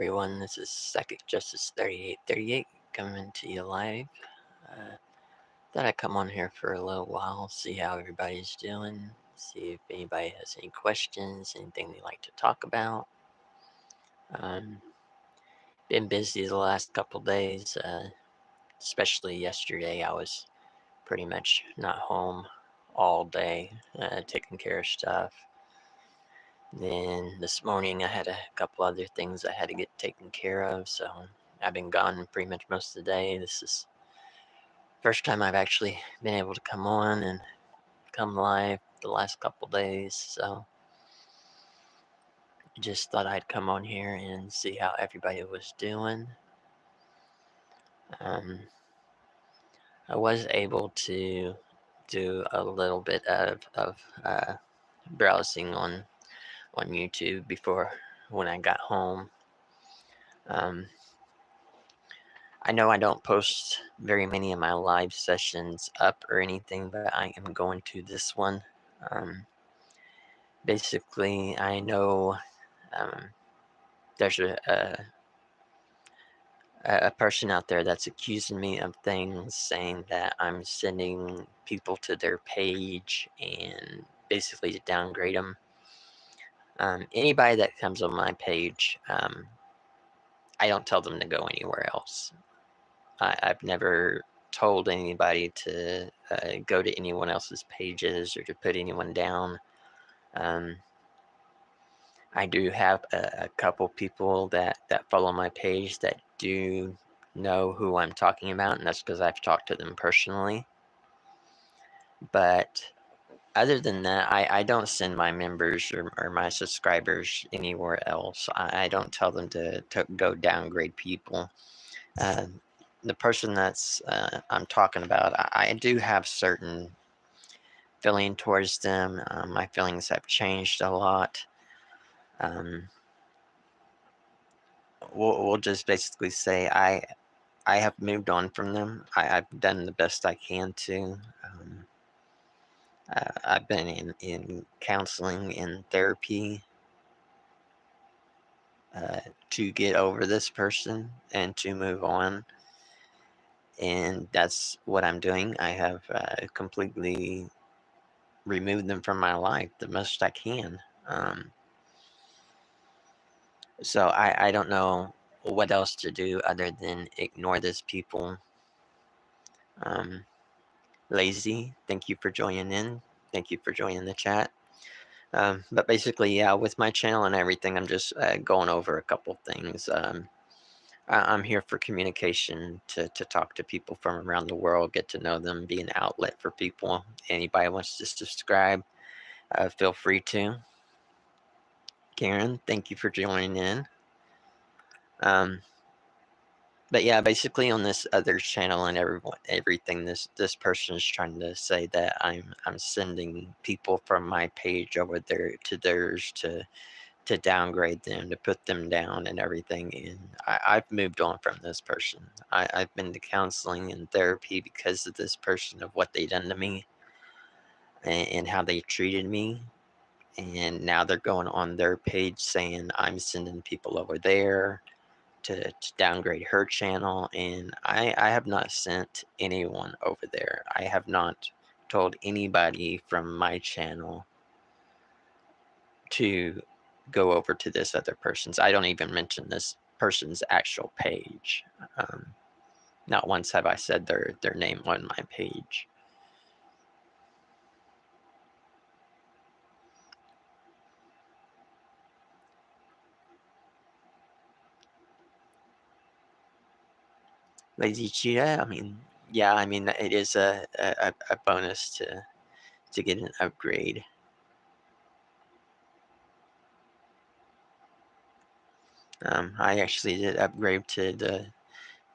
Everyone, this is PsychicJustice-3838 coming to you live. Thought I'd come on here for a little while, see how everybody's doing, see if anybody has any questions, anything they'd like to talk about. Been busy the last couple days, especially yesterday. I was pretty much not home all day, taking care of stuff. Then this morning I had a couple other things I had to get taken care of, so I've been gone pretty much most of the day. This is the first time I've actually been able to come on and come live the last couple days, so just thought I'd come on here and see how everybody was doing. I was able to do a little bit of browsing on YouTube before when I got home. I know I don't post very many of my live sessions up or anything, but I am going to this one. Basically, I know there's a person out there that's accusing me of things, saying that I'm sending people to their page and basically to downgrade them. Anybody that comes on my page, I don't tell them to go anywhere else. I've never told anybody to go to anyone else's pages or to put anyone down. I do have a couple people that follow my page that do know who I'm talking about, and that's because I've talked to them personally. But other than that, I don't send my members or my subscribers anywhere else. I don't tell them to go downgrade people. The person that's I'm talking about, I do have certain feeling towards them. My feelings have changed a lot. We'll just basically say I have moved on from them. I've done the best I can to. I've been in counseling and therapy to get over this person and to move on. And that's what I'm doing. I have completely removed them from my life the most I can. So I don't know what else to do other than ignore these people. Lazy, thank you for joining in. Thank you for joining the chat. But basically, yeah, with my channel and everything, I'm just going over a couple things. I'm here for communication, to talk to people from around the world, get to know them, be an outlet for people. Anybody wants to subscribe, feel free to. Karen, thank you for joining in. But yeah, basically on this other channel and everything, this person is trying to say that I'm sending people from my page over there to theirs to downgrade them, to put them down and everything. And I've moved on from this person. I've been to counseling and therapy because of this person, of what they done to me and how they treated me. And now they're going on their page saying I'm sending people over there to downgrade her channel, and I have not sent anyone over there. I have not told anybody from my channel to go over to this other person's. I don't even mention this person's actual page. Not once have I said their name on my page. Lazy Cheetah, I mean, yeah, I mean, it is a bonus to get an upgrade. I actually did upgrade to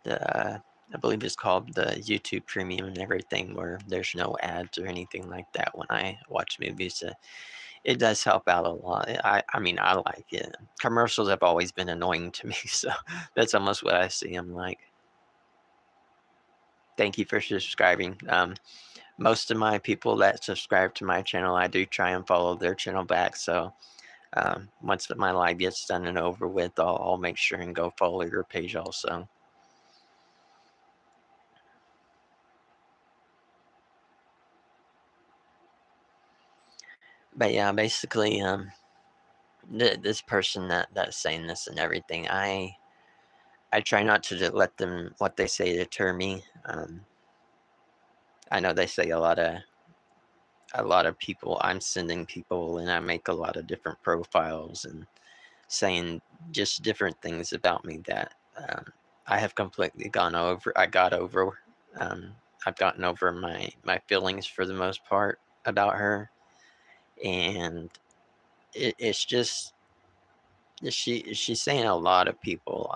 the I believe it's called the YouTube Premium and everything, where there's no ads or anything like that when I watch movies. It does help out a lot. I mean, I like it. Commercials have always been annoying to me, so that's almost what I see them like. Thank you for subscribing. Most of my people that subscribe to my channel, I do try and follow their channel back, so Once my live gets done and over with, I'll make sure and go follow your page also. But yeah, basically, this person that's saying this and everything, I try not to let them what they say deter me. I know they say a lot of people. I'm sending people, and I make a lot of different profiles and saying just different things about me that I have completely gone over. I got over. Um, I've gotten over my feelings for the most part about her, and it's just she's saying a lot of people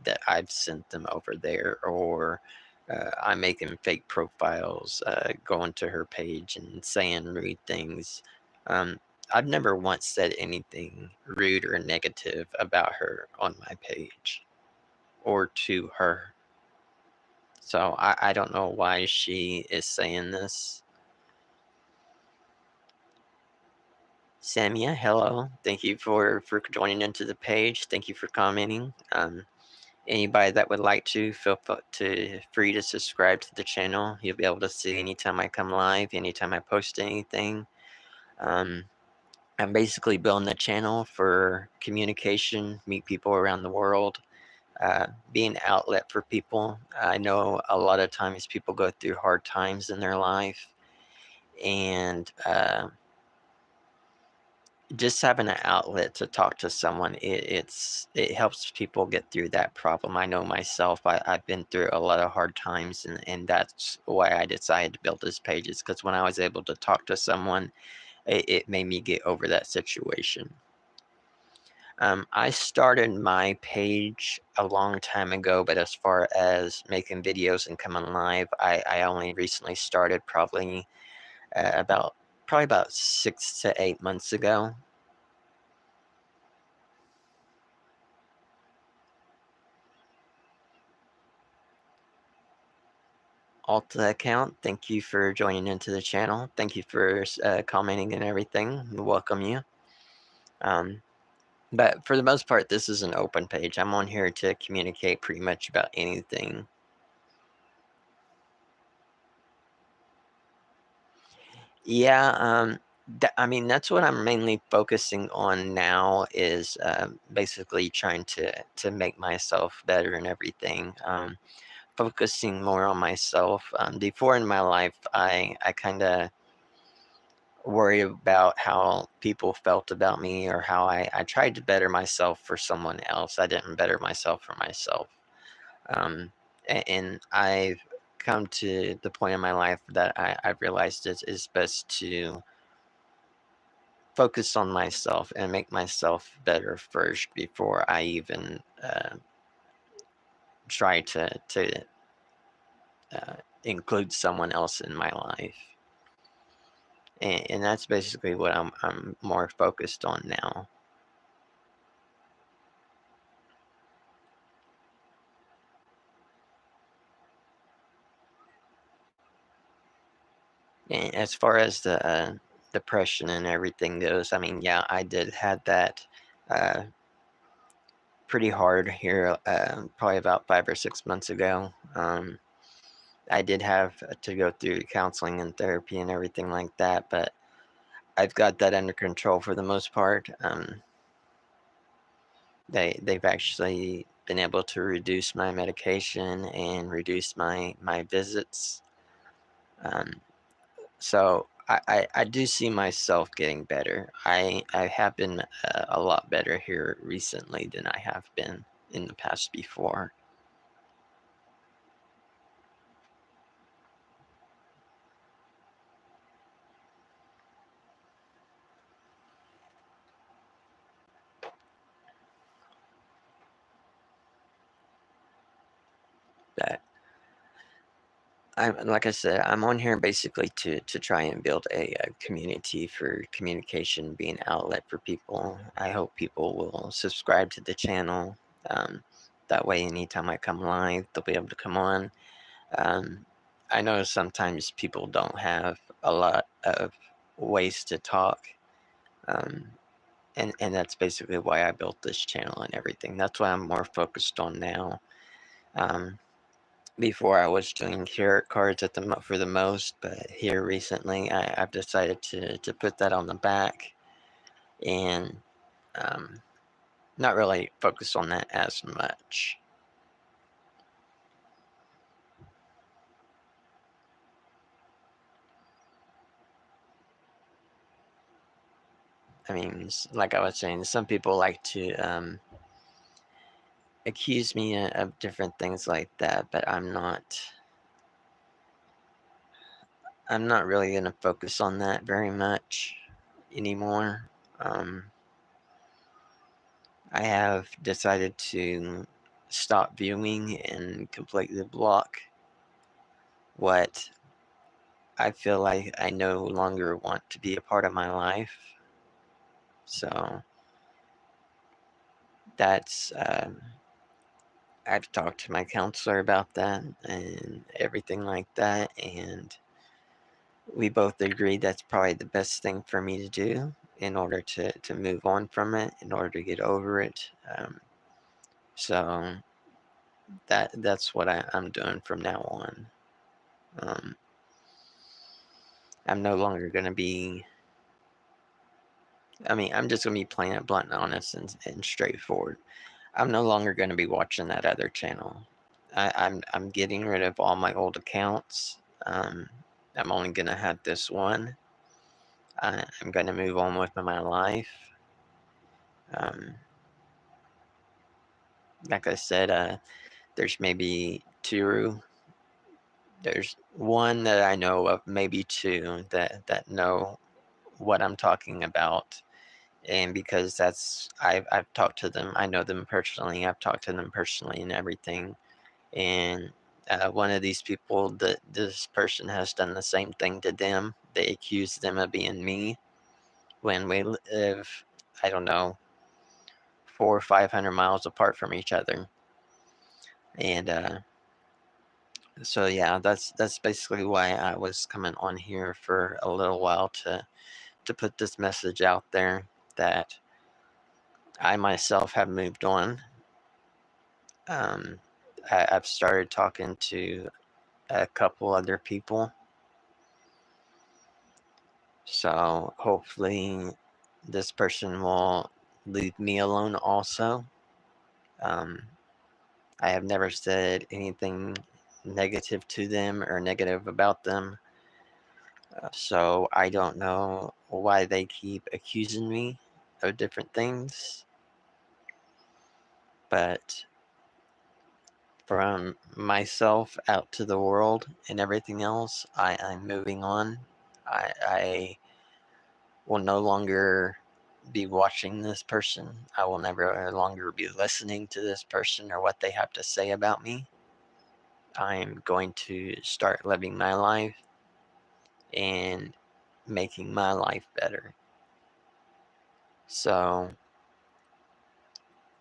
that I've sent them over there, or I'm making fake profiles, going to her page and saying rude things. Um, I've never once said anything rude or negative about her on my page or to her. So I don't know why she is saying this. Samia, hello. Thank you for joining into the page. Thank you for commenting. Anybody that would like to feel free to subscribe to the channel. You'll be able to see anytime I come live, anytime I post anything. Um, I'm basically building the channel for communication, meet people around the world, be an outlet for people. I know a lot of times people go through hard times in their life, and just having an outlet to talk to someone, it helps people get through that problem. I know myself, I've been through a lot of hard times, and that's why I decided to build this page, is because when I was able to talk to someone, it made me get over that situation. I started my page a long time ago, but as far as making videos and coming live, I only recently started, probably about 6 to 8 months ago. Alta account, thank you for joining into the channel. Thank you for commenting and everything. We welcome you. Um, but for the most part, this is an open page. I'm on here to communicate pretty much about anything. Yeah, I mean, that's what I'm mainly focusing on now, is basically trying to make myself better and everything. Focusing more on myself. Before in my life, I kind of worried about how people felt about me, or how I tried to better myself for someone else. I didn't better myself for myself. And I've come to the point in my life that I've realized it's best to focus on myself and make myself better first before I even try to include someone else in my life. And that's basically what I'm more focused on now. And as far as the depression and everything goes, I mean, yeah, I did had that uh, pretty hard here, probably about 5 or 6 months ago. I did have to go through counseling and therapy and everything like that, but I've got that under control for the most part. They've actually been able to reduce my medication and reduce my visits. Um, So I do see myself getting better. I have been a lot better here recently than I have been in the past before. But like I said, I'm on here basically to try and build a community for communication, being an outlet for people. I hope people will subscribe to the channel. Um, that way, anytime I come live, they'll be able to come on. Um, I know sometimes people don't have a lot of ways to talk. Um, and that's basically why I built this channel and everything. That's what I'm more focused on now. Before I was doing tarot cards for the most, but here recently I've decided to put that on the back and not really focus on that as much. I mean, like I was saying, some people like to accuse me of different things like that, but I'm not really going to focus on that very much anymore. I have decided to stop viewing and completely block what I feel like I no longer want to be a part of my life. So that's I've talked to my counselor about that and everything like that, and we both agreed that's probably the best thing for me to do in order to move on from it, in order to get over it. So that's what I'm doing from now on. Um, I'm no longer going to be, I mean, I'm just going to be plain and blunt and honest and straightforward. I'm no longer going to be watching that other channel. I'm getting rid of all my old accounts. I'm only going to have this one. I'm going to move on with my life. Um, like I said, there's maybe two. There's one that I know of, maybe two that know what I'm talking about, and because I've talked to them, I know them personally. I've talked to them personally and everything, and one of these people, that this person has done the same thing to them. They accuse them of being me when we live, I don't know, 400 or 500 miles apart from each other, and so yeah, that's basically why I was coming on here for a little while to put this message out there that I myself have moved on. Um, I've started talking to a couple other people, so hopefully this person will leave me alone also. Um, I have never said anything negative to them or negative about them. So I don't know why they keep accusing me of different things. But from myself out to the world and everything else, I'm moving on. I will no longer be watching this person. I will never longer be listening to this person or what they have to say about me. I'm going to start living my life and making my life better. So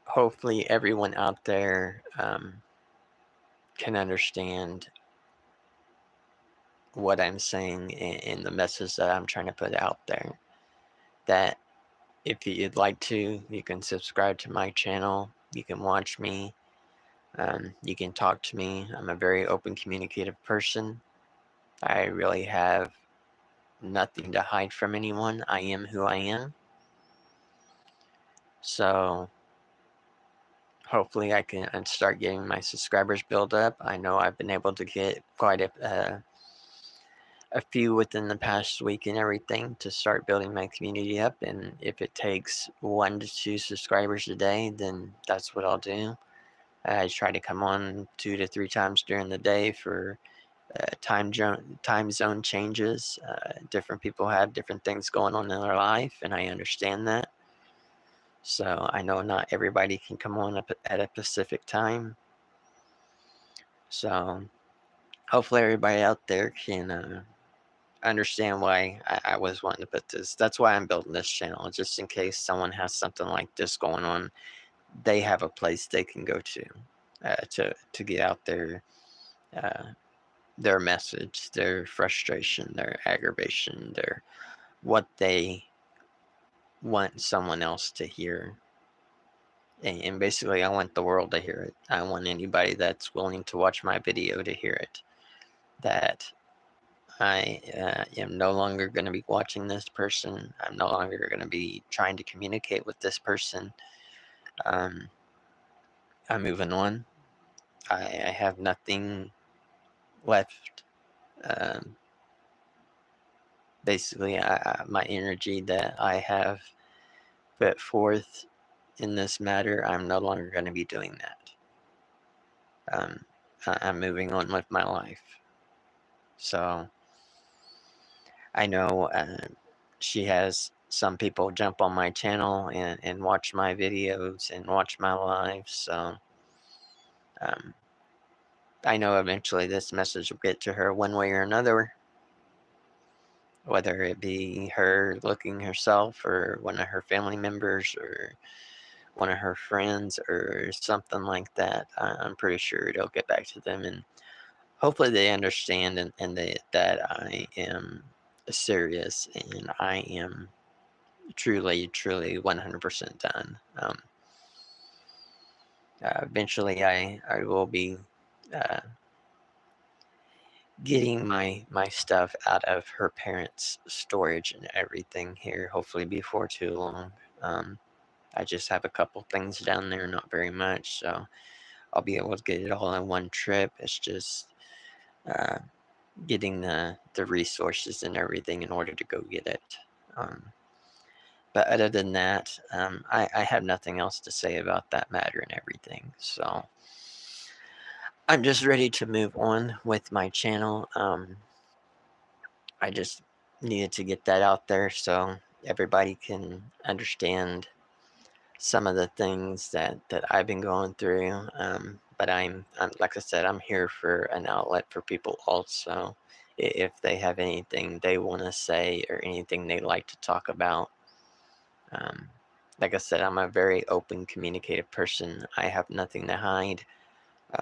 hopefully everyone out there can understand what I'm saying and the message that I'm trying to put out there. That if you'd like to, you can subscribe to my channel. You can watch me. You can talk to me. I'm a very open, communicative person. I really have nothing to hide from anyone. I am who I am. So hopefully I can start getting my subscribers built up. I know I've been able to get quite a few within the past week and everything to start building my community up, and if it takes 1 to 2 subscribers a day, then that's what I'll do. I try to come on 2 to 3 times during the day for time zone changes. Different people have different things going on in their life, and I understand that. So I know not everybody can come on up at a Pacific time. So hopefully everybody out there can understand why I was wanting to put this. That's why I'm building this channel, just in case someone has something like this going on. They have a place they can go to get out their message, their frustration, their aggravation, their what they want someone else to hear. And basically, I want the world to hear it. I want anybody that's willing to watch my video to hear it. That I am no longer going to be watching this person. I'm no longer going to be trying to communicate with this person. Um, I'm moving on. I have nothing left. Um, Basically, my energy that I have put forth in this matter, I'm no longer going to be doing that. I'm moving on with my life. So I know she has some people jump on my channel and watch my videos and watch my lives. So um, I know eventually this message will get to her one way or another, whether it be her looking herself or one of her family members or one of her friends or something like that. I'm pretty sure it'll get back to them, and hopefully they understand and that I am serious and I am truly 100% done. Eventually I will be uh, getting my stuff out of her parents' storage and everything here, hopefully before too long. I just have a couple things down there, not very much, so I'll be able to get it all in one trip. It's just uh, getting the resources and everything in order to go get it. Um, but other than that, I have nothing else to say about that matter and everything. So I'm just ready to move on with my channel. I just needed to get that out there so everybody can understand some of the things that I've been going through. But I'm like I said, I'm here for an outlet for people also. If they have anything they want to say or anything they like to talk about. Um, like I said, I'm a very open, communicative person. I have nothing to hide.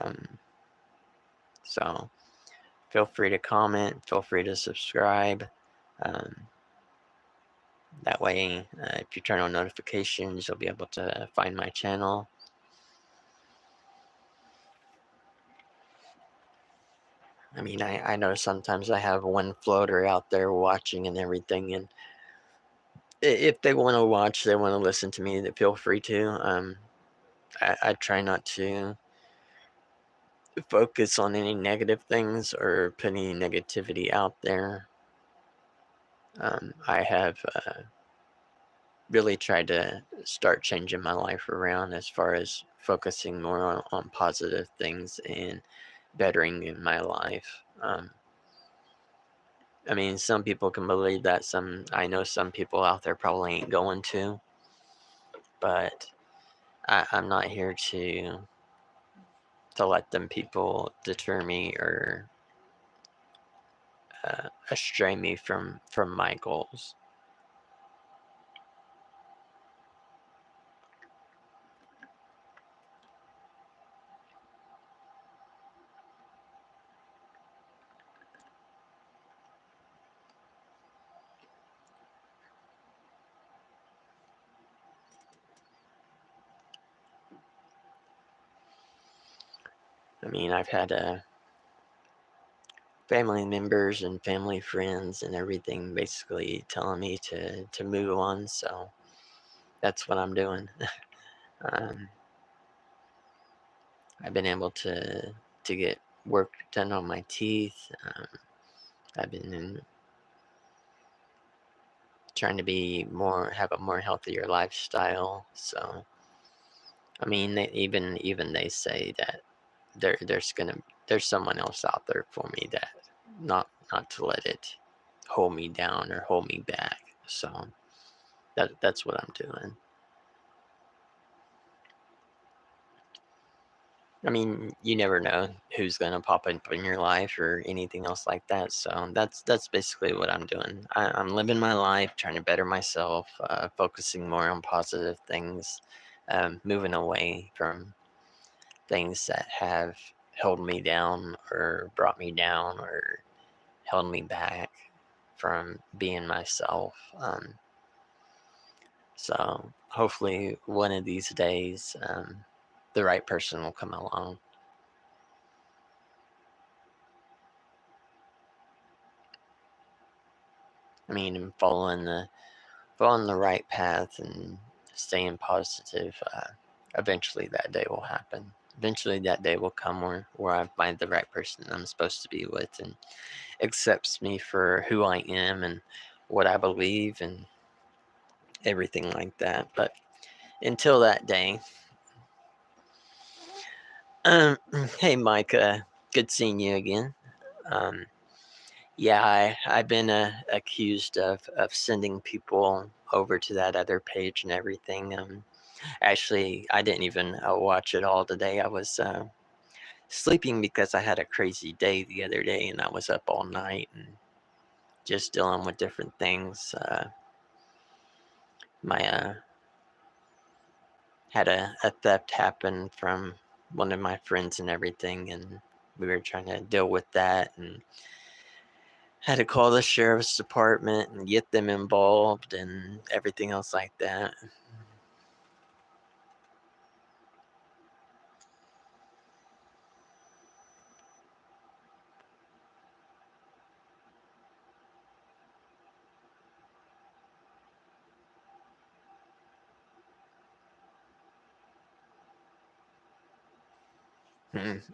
Um, so feel free to comment. Feel free to subscribe. Um, that way, if you turn on notifications, you'll be able to find my channel. I mean, I know sometimes I have one floater out there watching and everything, and if they want to watch, they want to listen to me, they feel free to. I try not to focus on any negative things or put any negativity out there. I have really tried to start changing my life around as far as focusing more on positive things and bettering in my life. I mean, some people can believe that. I know some people out there probably ain't going to, but I'm not here to let them people deter me or astray me from my goals. I mean, I've had family members and family friends and everything basically telling me to move on, so that's what I'm doing. um, I've been able to get work done on my teeth. I've been trying to be have a more healthier lifestyle. So I mean, even they say that there's someone else out there for me, that not to let it hold me down or hold me back. So that's what I'm doing. I mean, you never know who's gonna pop up in your life or anything else like that. So that's basically what I'm doing. I'm living my life, trying to better myself, focusing more on positive things, moving away from things that have held me down or brought me down or held me back from being myself. So hopefully one of these days, the right person will come along. I mean, following the right path and staying positive. Eventually, that day will happen. Eventually, that day will come where I find the right person I'm supposed to be with and accepts me for who I am and what I believe and everything like that. But until that day, um, hey, Mike, good seeing you again. Um, yeah, I've been accused of sending people over to that other page and everything. Actually, I didn't even watch it all today. I was sleeping because I had a crazy day the other day and I was up all night and just dealing with different things. My had a theft happen from one of my friends and everything, and we were trying to deal with that and had to call the sheriff's department and get them involved and everything else like that.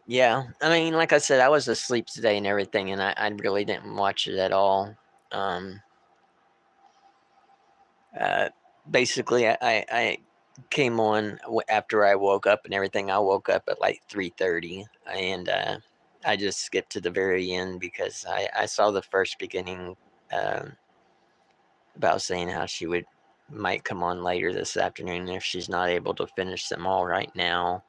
Yeah, I mean, like I said, I was asleep today and everything, and I really didn't watch it at all. Um, uh, Basically, I came on after I woke up and everything. I woke up at like 3:30, and I just skipped to the very end because I saw the first beginning um, about saying how she might come on later this afternoon if she's not able to finish them all right now.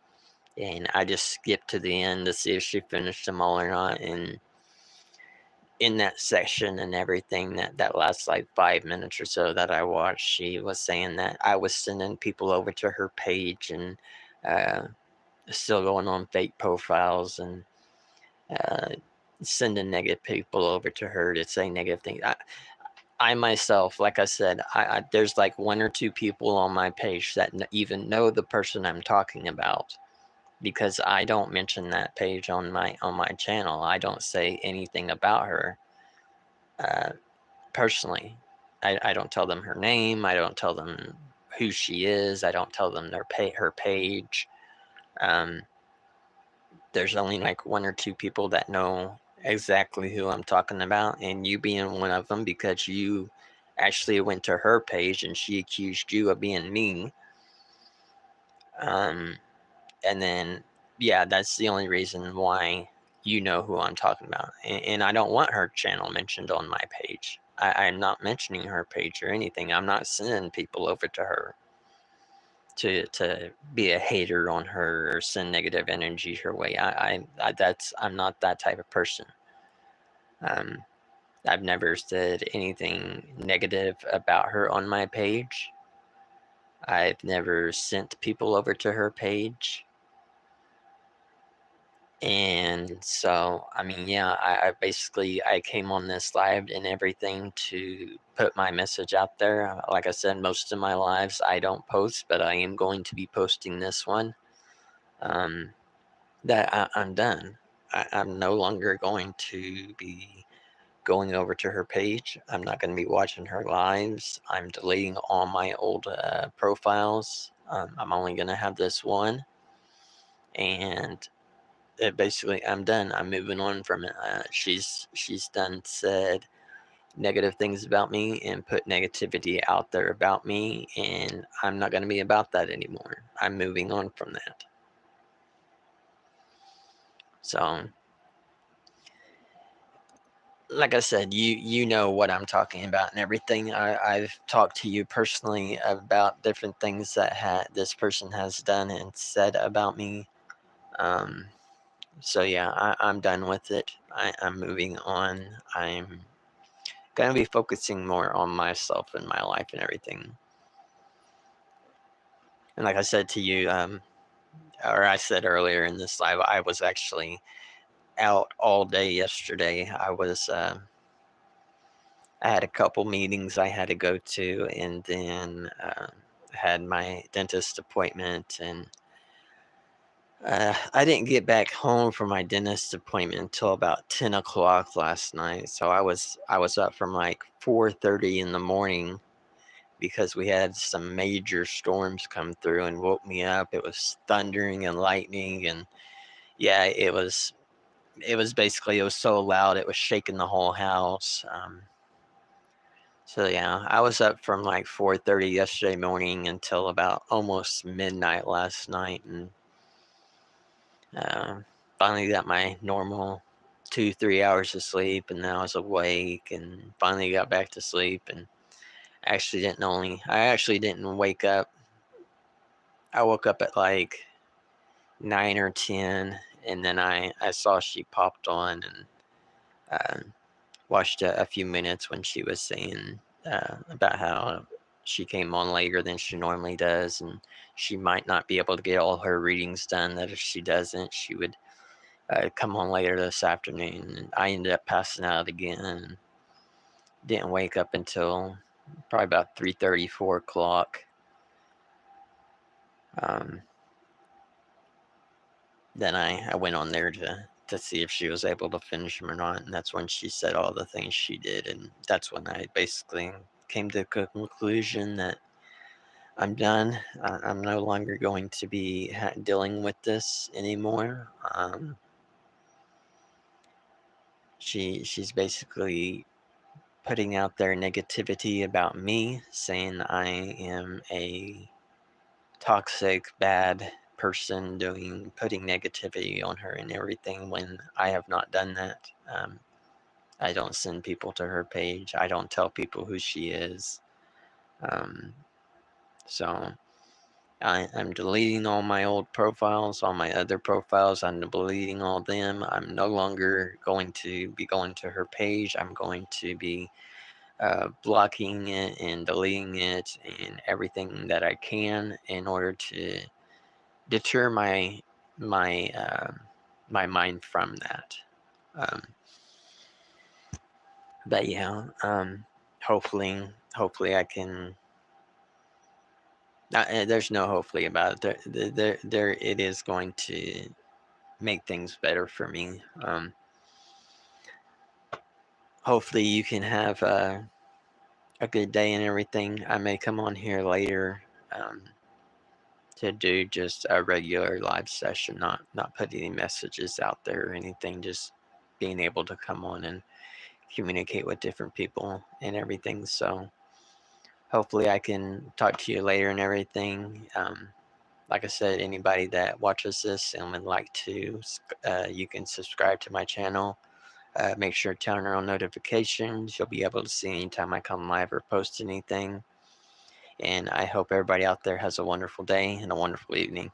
And I just skipped to the end to see if she finished them all or not. And in that section and everything, that last like 5 minutes or so that I watched, she was saying that I was sending people over to her page and uh, still going on fake profiles and uh, sending negative people over to her to say negative things. I myself, like I said, there's like one or two people on my page that even know the person I'm talking about because I don't mention that page on my channel. I don't say anything about her uh, personally. I don't tell them her name. I don't tell them who she is. I don't tell them her page. Um, there's only like one or two people that know exactly who I'm talking about, and you being one of them because you actually went to her page and she accused you of being me. Um, and then, yeah, that's the only reason why you know who I'm talking about. And I don't want her channel mentioned on my page. I'm not mentioning her page or anything. I'm not sending people over to her to be a hater on her or send negative energy her way. I'm not that type of person. Um, I've never said anything negative about her on my page. I've never sent people over to her page. And so, I mean, yeah, I basically I came on this live and everything to put my message out there. Like I said, most of my lives I don't post, but I am going to be posting this one. Um, that I'm done. I'm no longer going to be going over to her page. I'm not going to be watching her lives. I'm deleting all my old profiles. I'm only going to have this one, and basically I'm done. I'm moving on from it. She's done said negative things about me and put negativity out there about me, and I'm not going to be about that anymore. I'm moving on from that. So, like I said, you know what I'm talking about and everything. I've talked to you personally about different things that this person has done and said about me. Um, so yeah, I'm done with it. I'm moving on. I'm gonna be focusing more on myself and my life and everything. And like I said to you, or I said earlier in this live, I was actually out all day yesterday. I was I had a couple meetings I had to go to, and then had my dentist appointment, and I didn't get back home from my dentist appointment until about 10 o'clock last night. So I was up from like 4:30 in the morning because we had some major storms come through and woke me up. It was thundering and lightning, and yeah, it was basically, it was so loud it was shaking the whole house. So yeah, I was up from like 4:30 yesterday morning until about almost midnight last night, and uh, finally got my normal 2-3 hours of sleep, and then I was awake and finally got back to sleep, and I actually didn't wake up. I woke up at like 9 or 10, and then I saw she popped on, and uh, watched a few minutes when she was saying about how she came on later than she normally does, and she might not be able to get all her readings done. That if she doesn't, she would come on later this afternoon. And I ended up passing out again and didn't wake up until probably about 3:30, 4 o'clock. Um, then I went on there to see if she was able to finish them or not, and that's when she said all the things she did, and that's when I basically came to the conclusion that I'm done. I'm no longer going to be dealing with this anymore. She's basically putting out their negativity about me, saying I am a toxic, bad person putting negativity on her and everything when I have not done that. I don't send people to her page. I don't tell people who she is. Um, so I'm deleting all my old profiles, all my other profiles. I'm deleting all them. I'm no longer going to be going to her page. I'm going to be blocking it and deleting it and everything that I can in order to deter my my mind from that. Um, but yeah, hopefully I can. There's no hopefully about it. There it is going to make things better for me. Hopefully you can have a good day and everything. I may come on here later um, to do just a regular live session, not put any messages out there or anything. Just being able to come on and communicate with different people and everything. So hopefully I can talk to you later and everything. Like I said, anybody that watches this and would like to, you can subscribe to my channel. Make sure to turn on notifications. You'll be able to see anytime I come live or post anything. And I hope everybody out there has a wonderful day and a wonderful evening.